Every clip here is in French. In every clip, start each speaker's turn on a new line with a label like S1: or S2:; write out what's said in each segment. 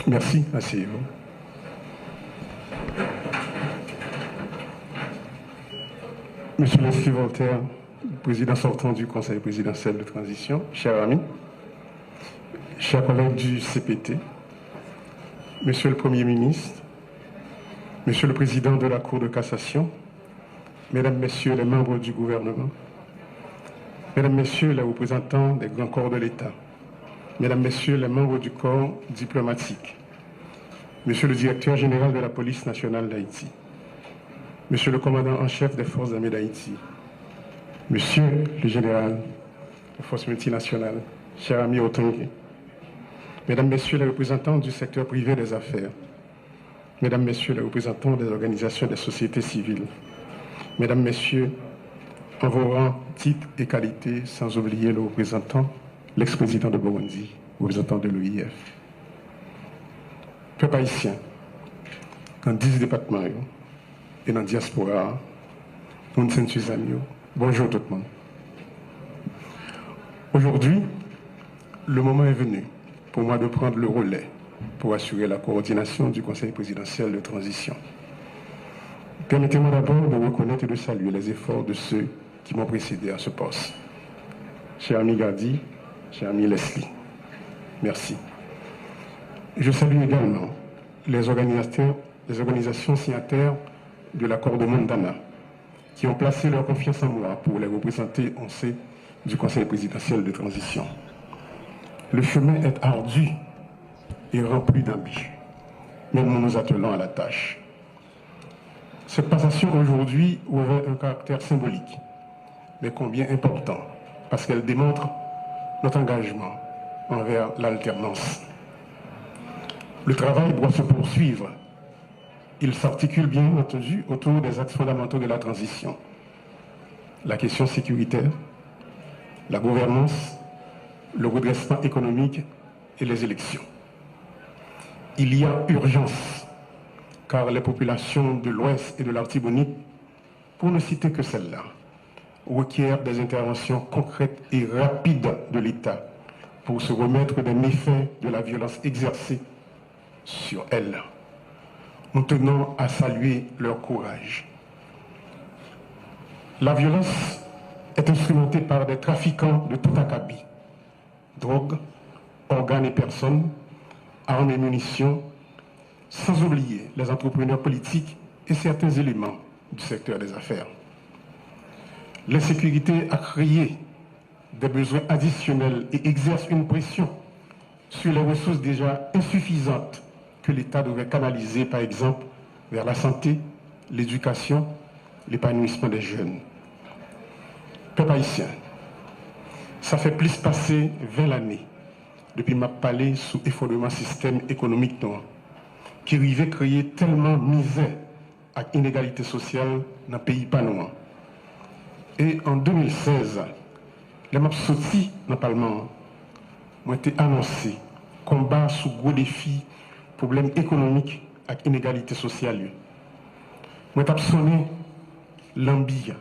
S1: Merci, asseyez-vous. Monsieur Leslie Voltaire, président sortant du Conseil présidentiel de transition, chers amis, chers collègues du CPT, Monsieur le Premier ministre, Monsieur le Président de la Cour de cassation, Mesdames, Messieurs les membres du gouvernement, Mesdames, Messieurs les représentants des grands corps de l'État, Mesdames, Messieurs les membres du corps diplomatique, Monsieur le Directeur général de la Police nationale d'Haïti, Monsieur le commandant en chef des forces armées d'Haïti, Monsieur le général des forces multinationales, cher ami Otongue, Mesdames, Messieurs les représentants du secteur privé des affaires, Mesdames, Messieurs les représentants des organisations des sociétés civiles, Mesdames, Messieurs, en vos rangs, titres et qualités, sans oublier le représentant, l'ex-président de Burundi, représentant de l'OIF. Peuple haïtien, dans 10 départements et dans la diaspora, nous sommes amis. Bonjour tout le monde. Aujourd'hui, le moment est venu pour moi de prendre le relais pour assurer la coordination du Conseil présidentiel de transition. Permettez-moi d'abord de reconnaître et de saluer les efforts de ceux qui m'ont précédé à ce poste. Cher ami Gardi, cher ami Leslie, merci. Je salue également les organisations signataires de l'accord de Mondana qui ont placé leur confiance en moi pour les représenter au sein du Conseil présidentiel de transition. Le chemin est ardu et rempli d'embûches, mais nous nous attelons à la tâche. Cette passation aujourd'hui revêt un caractère symbolique, mais combien important, parce qu'elle démontre notre engagement envers l'alternance. Le travail doit se poursuivre. Il s'articule bien entendu autour des axes fondamentaux de la transition. La question sécuritaire, la gouvernance, le redressement économique et les élections. Il y a urgence, car les populations de l'Ouest et de l'Artibonite, pour ne citer que celles-là, requièrent des interventions concrètes et rapides de l'État pour se remettre des méfaits de la violence exercée sur elles. Nous tenons à saluer leur courage. La violence est instrumentée par des trafiquants de tout acabit, drogue, organes et personnes, armes et munitions, sans oublier les entrepreneurs politiques et certains éléments du secteur des affaires. L'insécurité a créé des besoins additionnels et exerce une pression sur les ressources déjà insuffisantes que l'État devrait canaliser, par exemple, vers la santé, l'éducation, l'épanouissement des jeunes. Peuple haïtien, ça fait plus passer 20 années depuis ma palais sous effondrement système économique noir, qui arrivait créer tellement misère et inégalité sociale dans le pays panois. Et en 2016, les maps sortis dans le Parlement ont été annoncés combat sous gros défis, problèmes économiques et inégalité sociale. Moi, j'ai sonné l'ambition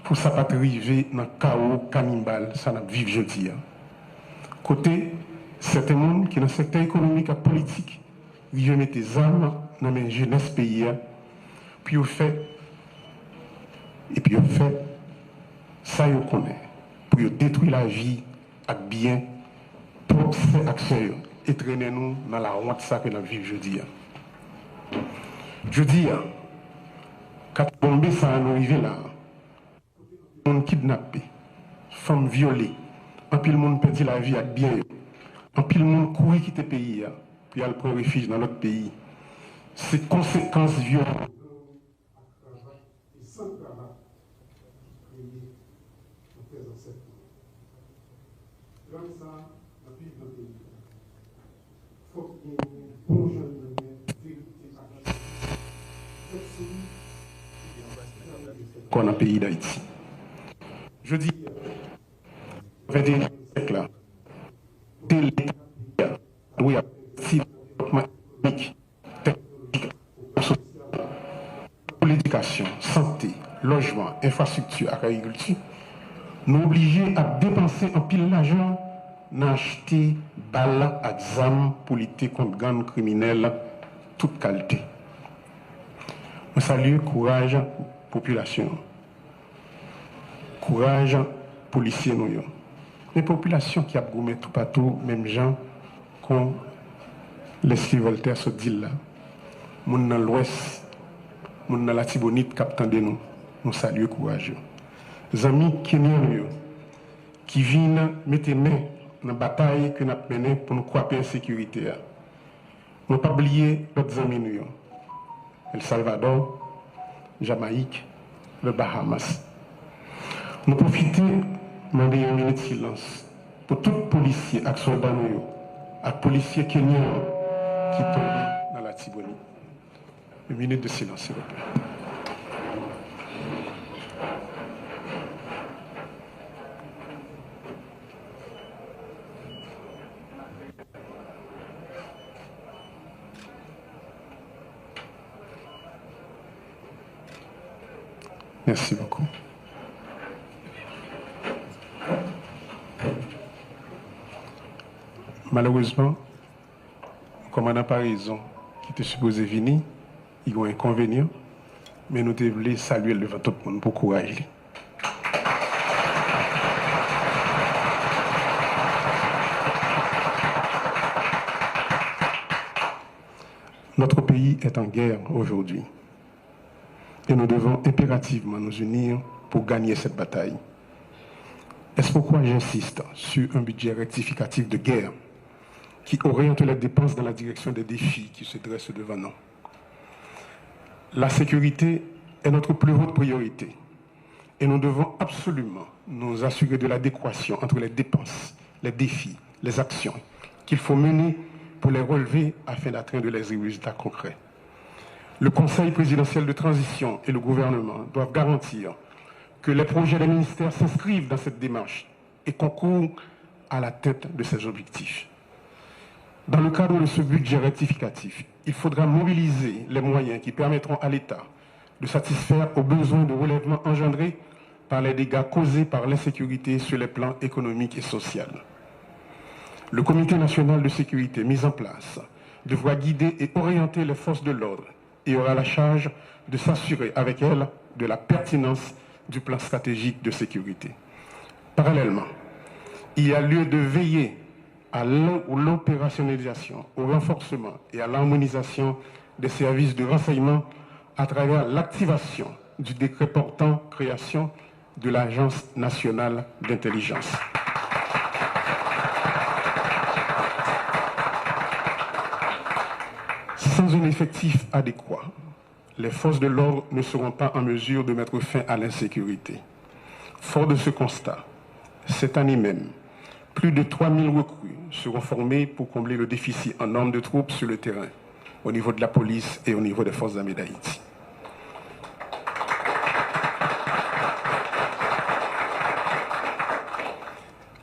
S1: pour ça pas arriver dans le chaos cannibale, ça n'a vivre jeudi. Côté, certains gens qui dans le secteur économique et politique, ils mettent des armes dans les jeunesse pays, puis au fait, ça ils connaissent, pour détruire la vie avec bien, pour ces actions et traîner nous dans la honte ça que nous vivons jeudi. Jeudi, quand bombé ça nous arrive là, on kidnappé, femmes violées, en pile monde perdit la vie avec bien, en pile monde courir quitter le pays, puis aller prendre refuge dans l'autre pays. Ces conséquences violentes. Qu'on a pays d'Haïti. Je dis, 21e siècle là, oui, pour l'éducation, santé, logement, infrastructure, agriculture, nous obligés à dépenser un pile d'argent n'a acheté balles à exam pour lutter contre gang criminels toute qualité. Je salue le courage de la population, courage policiers nous. Les populations qui a gommé tout partout, même gens, qu'on laisse Voltaire se dire là. Moun dans l'ouest, moun dans la Tibonite, captant de nous, nous saluons courageux. Les amis kenyans qui viennent mettre main dans la bataille que nous avons menée pour nous croiser en sécurité. Nous ne pas oublier d'autres amis nous. El Salvador, Jamaïque, le Bahamas. Nous profitons de demander une minute de silence pour tous les policiers et soldats nous, et policiers kenyans qui tombent dans la Tibonite. Une minute de silence, s'il vous plaît. Merci beaucoup. Malheureusement, le commandant Paraison, qui était supposé venir, il y a un inconvénient, mais nous devons saluer devant tout le monde pour courage. Notre pays est en guerre aujourd'hui et nous devons impérativement nous unir pour gagner cette bataille. C'est pourquoi j'insiste sur un budget rectificatif de guerre qui oriente les dépenses dans la direction des défis qui se dressent devant nous. La sécurité est notre plus haute priorité et nous devons absolument nous assurer de l'adéquation entre les dépenses, les défis, les actions qu'il faut mener pour les relever afin d'atteindre les résultats concrets. Le Conseil présidentiel de transition et le gouvernement doivent garantir que les projets des ministères s'inscrivent dans cette démarche et concourent à l'atteinte de ces objectifs. Dans le cadre de ce budget rectificatif, il faudra mobiliser les moyens qui permettront à l'État de satisfaire aux besoins de relèvement engendrés par les dégâts causés par l'insécurité sur les plans économiques et sociaux. Le Comité national de sécurité mis en place devra guider et orienter les forces de l'ordre et aura la charge de s'assurer avec elles de la pertinence du plan stratégique de sécurité. Parallèlement, il y a lieu de veiller à l'opérationnalisation, au renforcement et à l'harmonisation des services de renseignement à travers l'activation du décret portant création de l'Agence nationale d'intelligence. Sans un effectif adéquat, les forces de l'ordre ne seront pas en mesure de mettre fin à l'insécurité. Fort de ce constat, cette année même, plus de 3000 recrues seront formées pour combler le déficit en nombre de troupes sur le terrain, au niveau de la police et au niveau des forces armées d'Haïti.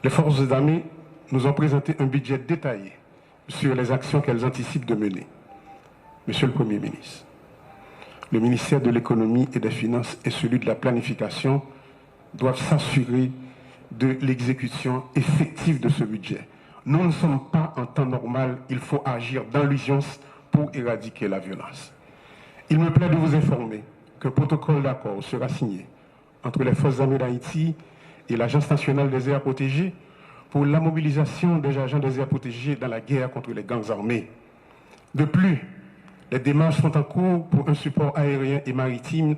S1: Les forces armées nous ont présenté un budget détaillé sur les actions qu'elles anticipent de mener. Monsieur le Premier ministre, le ministère de l'économie et des finances et celui de la planification doivent s'assurer de l'exécution effective de ce budget. Nous ne sommes pas en temps normal, il faut agir dans l'urgence pour éradiquer la violence. Il me plaît de vous informer qu'un protocole d'accord sera signé entre les forces armées d'Haïti et l'Agence nationale des aires protégées pour la mobilisation des agents des aires protégées dans la guerre contre les gangs armés. De plus, les démarches sont en cours pour un support aérien et maritime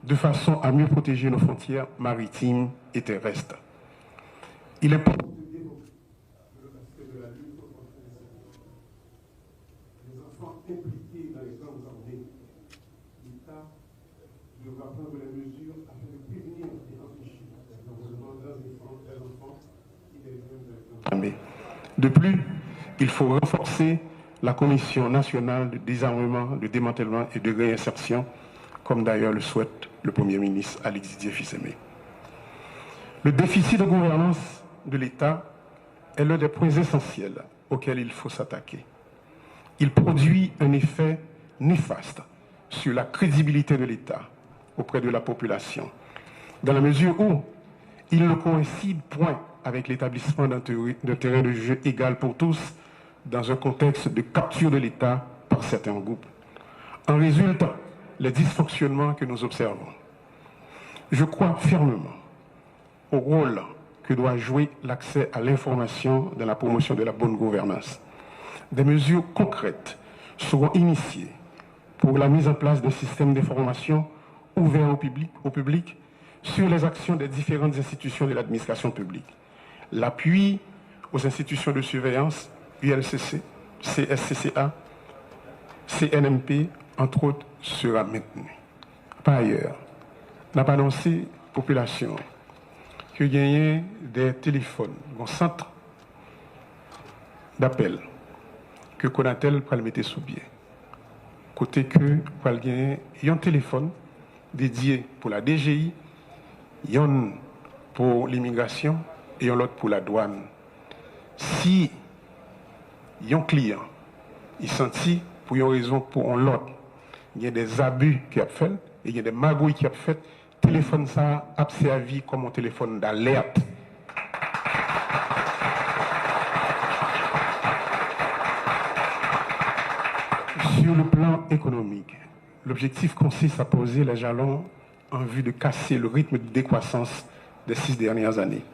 S1: de façon à mieux protéger nos frontières maritimes et terrestres. Il est important de développer le respect de la lutte contre les enfants impliqués dans les gangs armés. L'État devra prendre les mesures afin de prévenir et empêcher l'enrôlement des enfants et des jeunes de gangs armés. De plus, il faut renforcer la Commission nationale de désarmement, de démantèlement et de réinsertion, comme d'ailleurs le souhaite le Premier ministre Alexis Didier-Fils-Aimé. Le déficit de gouvernance de l'État est l'un des points essentiels auxquels il faut s'attaquer. Il produit un effet néfaste sur la crédibilité de l'État auprès de la population, dans la mesure où il ne coïncide point avec l'établissement d'un terrain de jeu égal pour tous dans un contexte de capture de l'État par certains groupes. En résultent les dysfonctionnements que nous observons. Je crois fermement au rôle que doit jouer l'accès à l'information dans la promotion de la bonne gouvernance. Des mesures concrètes seront initiées pour la mise en place d'un système d'information ouvert au public sur les actions des différentes institutions de l'administration publique. L'appui aux institutions de surveillance, ULCC, CSCCA, CNMP, entre autres, sera maintenu. Par ailleurs, on a annoncé à la population que gagner des téléphones, un centre d'appel que Konatel pour le mettre sous pied. Côté que pour gagner un téléphone dédié pour la DGI, un pour l'immigration et un autre pour la douane. Si un client il sentit pour une raison pour l'autre, il y a des abus qui a fait et il y a des magouilles qui a fait, téléphone ça a servi comme un téléphone d'alerte. Sur le plan économique, l'objectif consiste à poser les jalons en vue de casser le rythme de décroissance des 6 dernières années.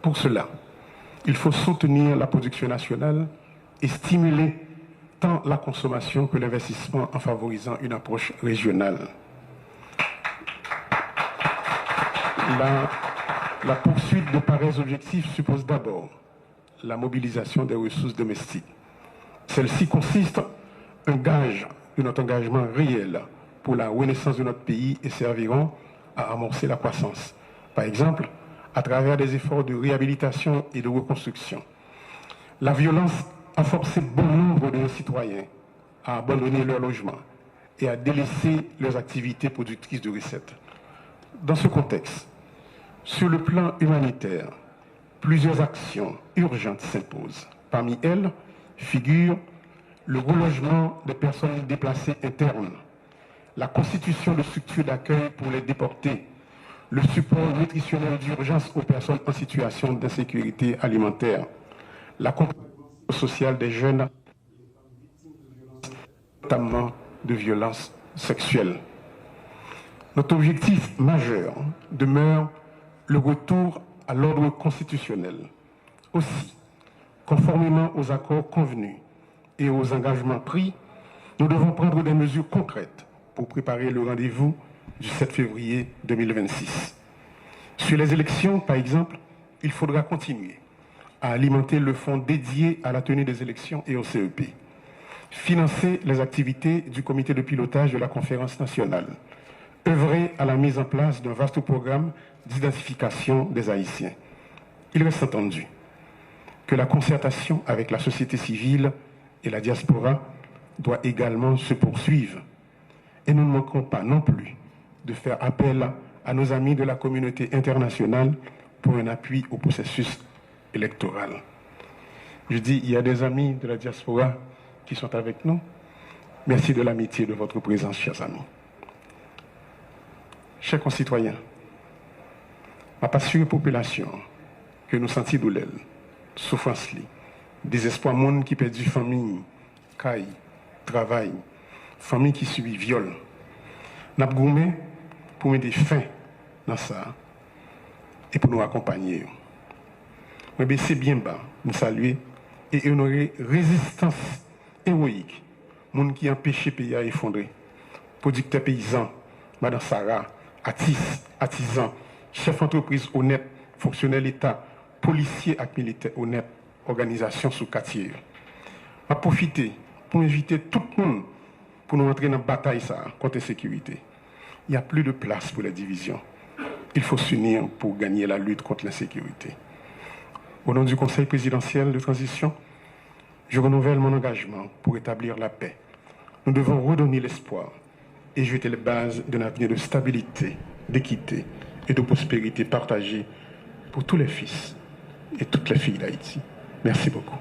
S1: Pour cela, il faut soutenir la production nationale et stimuler tant la consommation que l'investissement en favorisant une approche régionale. La poursuite de pareils objectifs suppose d'abord la mobilisation des ressources domestiques. Celle-ci consiste un gage de notre engagement réel pour la renaissance de notre pays et serviront à amorcer la croissance. Par exemple, à travers des efforts de réhabilitation et de reconstruction. La violence a forcé bon nombre de nos citoyens à abandonner leur logement et à délaisser leurs activités productrices de recettes. Dans ce contexte, sur le plan humanitaire, plusieurs actions urgentes s'imposent. Parmi elles figurent le relogement des personnes déplacées internes, la constitution de structures d'accueil pour les déportés, le support nutritionnel d'urgence aux personnes en situation d'insécurité alimentaire, l'accompagnement social des jeunes, notamment de violences sexuelles. Notre objectif majeur demeure le retour à l'ordre constitutionnel. Aussi, conformément aux accords convenus et aux engagements pris, nous devons prendre des mesures concrètes pour préparer le rendez-vous du 7 février 2026. Sur les élections, par exemple, il faudra continuer à alimenter le fonds dédié à la tenue des élections et au CEP, financer les activités du comité de pilotage de la conférence nationale, œuvrer à la mise en place d'un vaste programme d'identification des Haïtiens. Il reste entendu que la concertation avec la société civile et la diaspora doit également se poursuivre. Et nous ne manquerons pas non plus de faire appel à nos amis de la communauté internationale pour un appui au processus électoral. Je dis, il y a des amis de la diaspora qui sont avec nous. Merci de l'amitié de votre présence, chers amis. Chers concitoyens, ma passion population que nous sentons douleur, souffrance, désespoir, monde qui perd famille, caille, travail, famille qui subit viol. N'a gourmé pour mettre fin dans ça et pour nous accompagner. Mais c'est bien bas, nous saluer et honorer résistance héroïque, monde qui empêche le pays à effondrer. Producteurs paysans, Madame Sarah, artisans, chefs d'entreprise honnêtes, fonctionnaires l'État, policiers et militaires honnêtes, organisations sous quartier. Je vais profiter pour inviter tout le monde pour nous entrer dans la bataille contre la sécurité. Il n'y a plus de place pour les divisions. Il faut s'unir pour gagner la lutte contre l'insécurité. Au nom du Conseil présidentiel de transition, je renouvelle mon engagement pour établir la paix. Nous devons redonner l'espoir et jeter les bases d'un avenir de stabilité, d'équité et de prospérité partagée pour tous les fils et toutes les filles d'Haïti. Merci beaucoup.